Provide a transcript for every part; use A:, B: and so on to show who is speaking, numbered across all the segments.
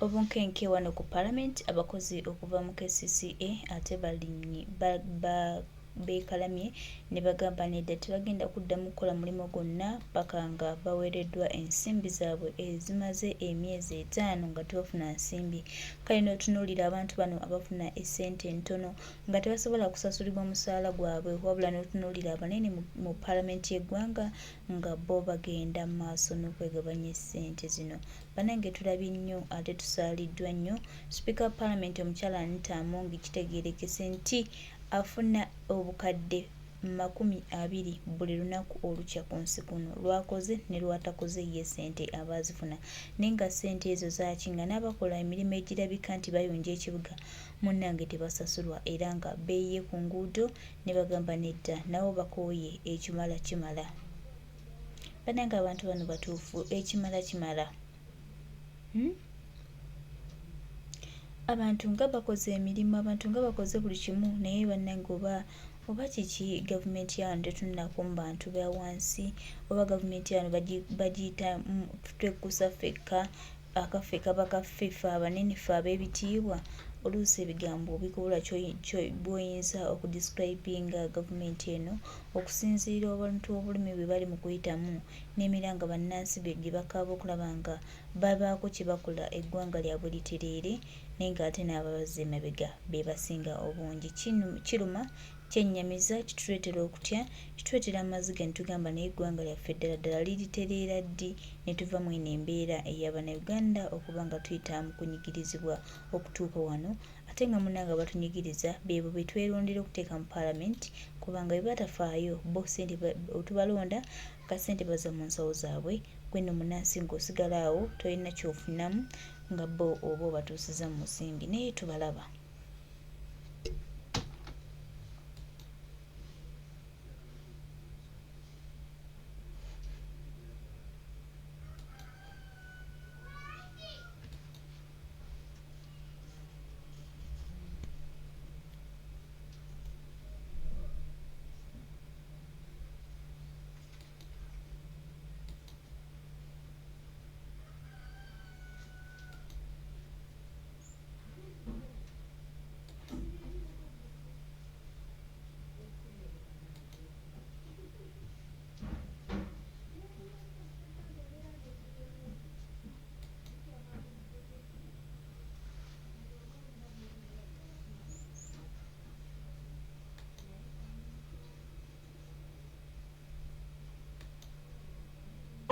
A: obunkenke wano ku Parliament abakozi okuva mu KCCA ate beekalamye ne bagamba nedda tebagenda kuddamu kukola mulimu gwonna paka nga baweereddwa ensimbi zaabwe ezimaze emyezi 5 nga tebafuna nsimbi. Kale n'otunuulira abantu bano abafuna essente entono nga tebasobola kusasulibwa omusaala gwabwe, wabula n'otunuulira abanene mu Paalamenti y'eggwanga nga bo bagenda mu maaso n'okwegabanya essente zino. Bannange tulabye nnyo ate tusaaliddwa nnyo. Sipiika wa Paalamenti omukyala Anita Among kitegeerekese nti afuna obukadde 20 buli lunaku olukya ku nsi kuno, lwakoze ne lwatakoze ye ssente abazifuna. Naye nga ssente ezo zaaki nga n'abakola emirimu egirabika nti bayonja ekibuga munnange tebasasulwa, era nga beeye ku nguudo ne bagamba nedda nabo bakooye ekimala kimala. Bannange abantu bano batuufu, ekimala kimala. Abantu nga bakoze emirimu, abantu nga bakoze buli kimu, naye bannange oba kiki gavumenti yano tetunako mu bantu ba wansi, oba gavumenti yano bagiyita twekusa ffekka, akaffe kaba kaffe ffe abanene ffe ab'ebitiibwa. Oluusi ebigambo bikubula bw'oyinza okudescribinga gavumenti eno okusinziira abantu obulumi bwe bali mu kuyitamu n'emira nga bannansi gye bakaaba okulaba nga babaako kye bakola eggwanga lyabwe litereere, naye ng'ate n'ababaza emabega be basinga obungi. Kiruma, kyennyamiza, kituleetera okutya, kituleetera amaziga ne tugamba naye eggwanga lyaffe ddala ddala liritereera ddi ne tuva mu eno embeera ey'Abannayuganda okuba nga tuyita mu kunyigirizibwa okutuuka wano, ate nga munnange batunyigiriza beebo be twerondera okuteeka mu Paalamenti, kubanga bwe batafaayo bo ssente otubalonda nga ssente baza mu nsawo zaabwe, gwe nno munnansi ng'osigala awo tolina kyofunamu nga bo oba obatuusiza mu musingi, naye tubalaba.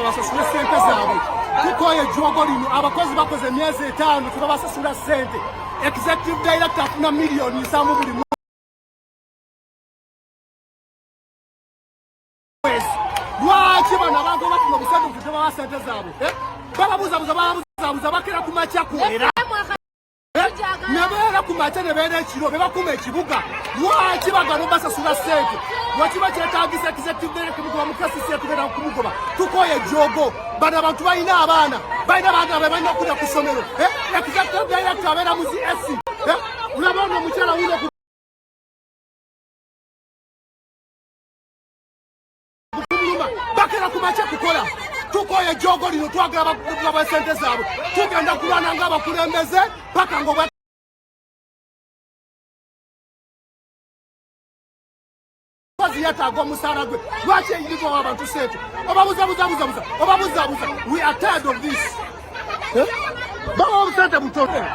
B: Basasula ssente zaabwe. Tukoye ejjogo lino abakozi bakoze emyezi 5 tebabasasula ssente. Executive Director afuna miliyoni 7 buli mwezi. Lwaki bano abantu bafuna obusandufu tebaba ssente zaabwe? Bababuzabuza bakera ku makya kwera. Nebeera ku makya nebeera ekiro bebakuma ekibuga. Lwaki bagano basasula ssente? Lwaki bakyetaagisa Executive Director kumugoba mu KCCA tugenda kumugoba? Tukoye ejjogo. Bano abantu balina abaana balina okudda ku ssomero. Executive Director abeera mu CS. Mulaba ono omukyala wuno kumuluma bakera ku makya kukola. Tukoye ejjogo lino twagala bakugaba ssente zaabwe. Tugenda kulwana ng'abakulembeze paka ng'obwa yatagwa omusaala gwe. Lwaki eyiribwa abantu ssente? Obabuzabuza. We are tired of this. Bawa obusente butono.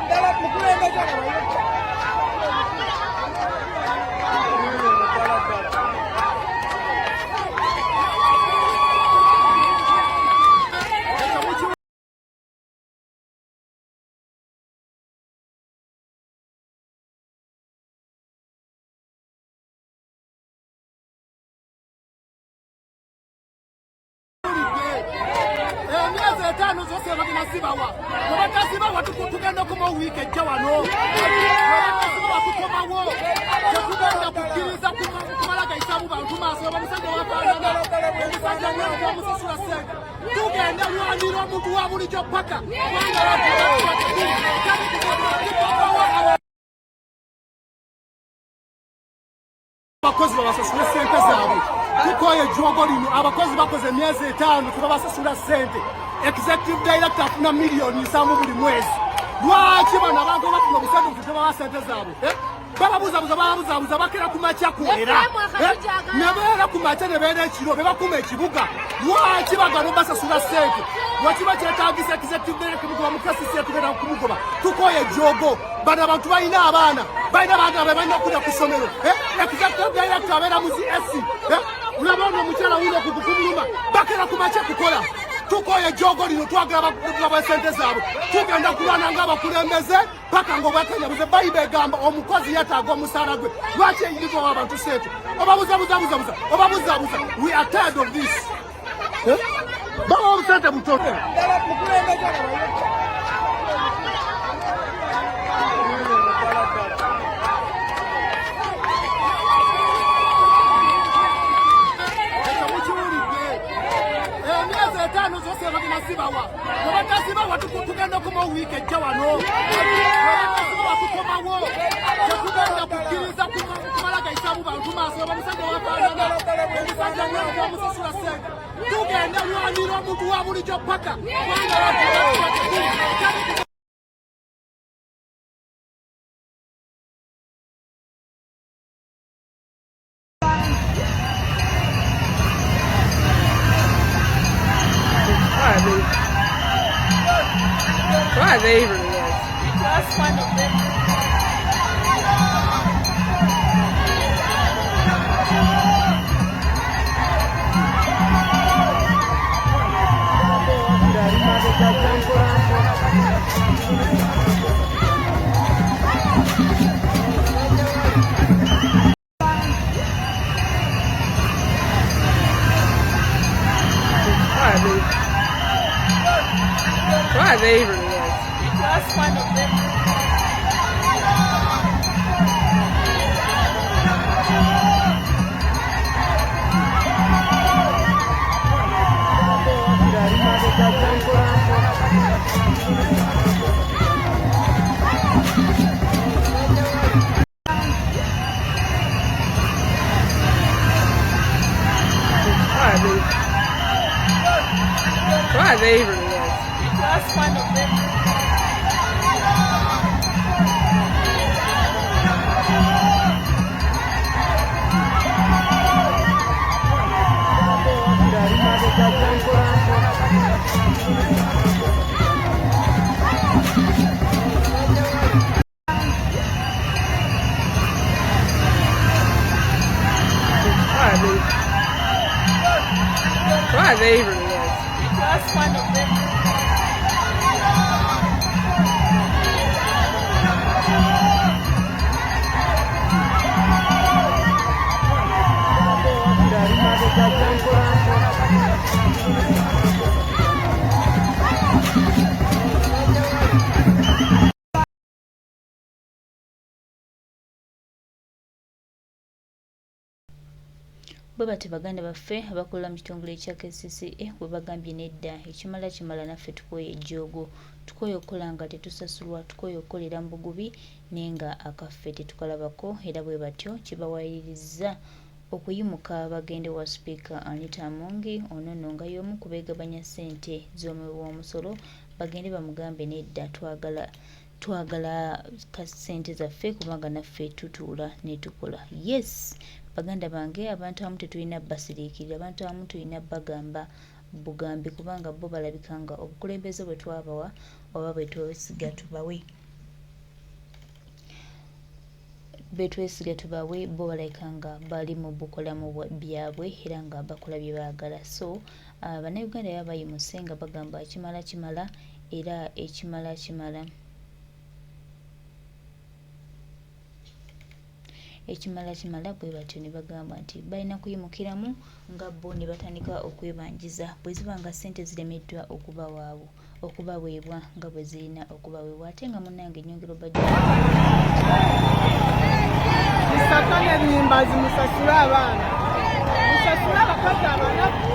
B: Emyezi 5 zose baginazibawa. Bwebatazibawa tugenda okoma wiiki ejja wano. Bwebatazibawa tukomawo. Tetugenda kukkiriza kumala gayisamu bantu maaso. Omusajja wafaanana. Omusajja weewa omusasula ssente. Tugenda lwanira omuntu wa bulijjo paka. Abakozi babasasula ssente zaabwe. tukoye ejjogo lino abakozi bakoze emyezi 5 tubabasasula ssente executive director afuna miliyoni 7 buli mwezi lwaki bano abantu bafuna obusadufu tebaba ssente zaabwe bababuzabuza bakera ku makya kwera ne beera ku makya ne beera ekiro be bakuma ekibuga lwaki bagano basasula ssente lwaki bakyetaagisa executive director mugoba mukasisi etugenda kumugoba tukoye ejjogo bano abantu balina abaana balina okudda ku ssomero executive director abeera mu cs ulabona omukyala wuno kukumuluma bakera ku makya kukola tukoye ejjogo lino twagala bagaba ssente zaabwe tugenda kulwana ng'abakulembeze paka ng'obwakenyabuze bayiba egamba omukozi yetaaga omusaala gwe lwaki eyiriza abantu ssente obabuzabuza we are tired of this bawa obusente butoke tugenda okoma wiiki ejja wano batukomawo tetugenda kukkiriza kumalagaisamu bantu maaso omusajja wafaanana omusajja omusasula ssente tugenda lwanira omuntu wa bulijjo paka
C: Why they even was? That's fun of them. Why they even was? That's fun of them. Why they even was? That's fun of them. Why they even was? That's fun of them.
A: bwe bati baganda baffe abakola mu kitongole ekya KCCA bwe bagambye nedda ekimala naffe tukoye ejjoogo tukoye okukola nga tetusasulwa tukoye okukolera mu bugubi naye nga akaffe tetukalabako era bwe batyo kibawayiriza okuyimuka bagende wa sipiika Anita Among ono nno nga y'omu ku beegabanya ssente z'omusolo bagende bamugambe nedda twagala ssente zaffe kubanga naffe tutuula ne tukola. Yes, baganda bange abantu abamu tetulina basiriikirira, abantu abamu tulina bagamba bugambi kubanga bo balabika nga obukulembeze bwe twabawa oba bwe twesiga tubawe bo balabika nga bali mu bukolamu byabwe era nga bakola bye baagala. So bannayuganda baba bayimuse nga bagamba kimala era ekimala bwe batyo ne bagamba nti balina kuyimukiramu nga bo ne batandika okwebanjiza bwe ziba nga ssente ziremeddwa okubaweebwa nga bwe zirina okubaweebwa ate nga munnange ennyongero
C: musakane enyimbazi musasule abaana musasule abakazi abanaku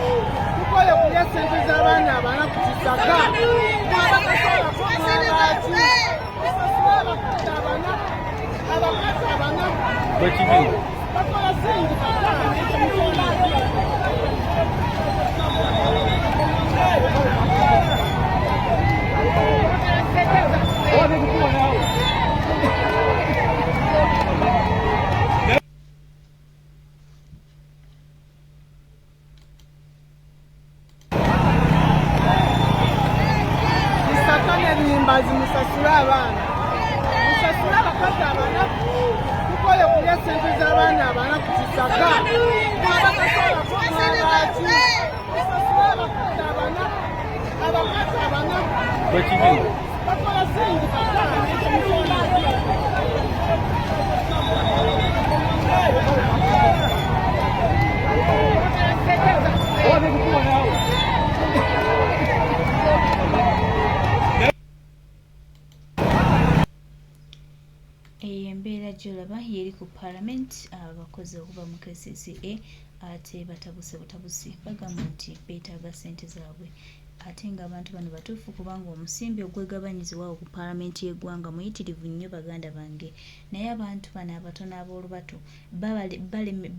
C: tukoye okulya ssente z'abaana abanaku kisaka musasule abakazi abanaku bakola singi
D: musasule abaana musasule abakazi abanaku tukoye kulya sente z'abaana abanaku kisaga musasule abakazi abanaku abakazi abanaku bakola singi
A: embeera gy'olaba yeri ku Parliament abakozi okuva mu KCCA ate batabuse butabusi bagamba nti beetaaga ssente zaabwe ate ng'abantu bano batuufu kubanga omusimbi ogwegabanyizibwawo ku Paalamenti y'eggwanga muyitirivu nnyo baganda bange naye abantu bano abatono ab'olubato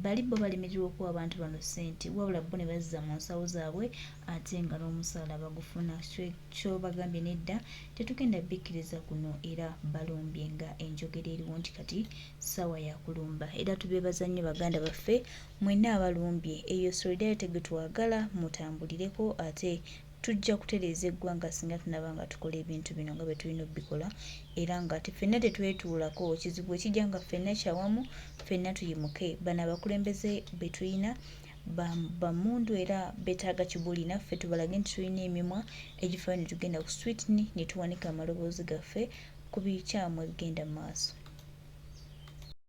A: bali bo balemererwa okuwa abantu bano ssente wabula bo ne bazza mu nsawo zaabwe ate nga n'omusaala bagufuna kyo bagambye nedda tetugenda bikkiriza kuno era balombye nga enjogera eriwo nti kati ssaawa ya kulumba era tubeebaza nnyo baganda baffe mwenna abalumbye eyo solidarity gwe twagala mutambulireko ate tujja kutereeza eggwanga singa tunaba nga tukola ebintu bino nga bwe tulina obbikola era nga ffenna tetwetuulako kizibu ekijja nga ffenna kyawamu ffenna tuyimuke bano abakulembeze be tulina bamundu era beetaaga kibuli naffe tubalage nti tulina emimwa egifayo ne tugenda ku street ne tuwanika amaloboozi gaffe ku bikyamu ebigenda mu maaso.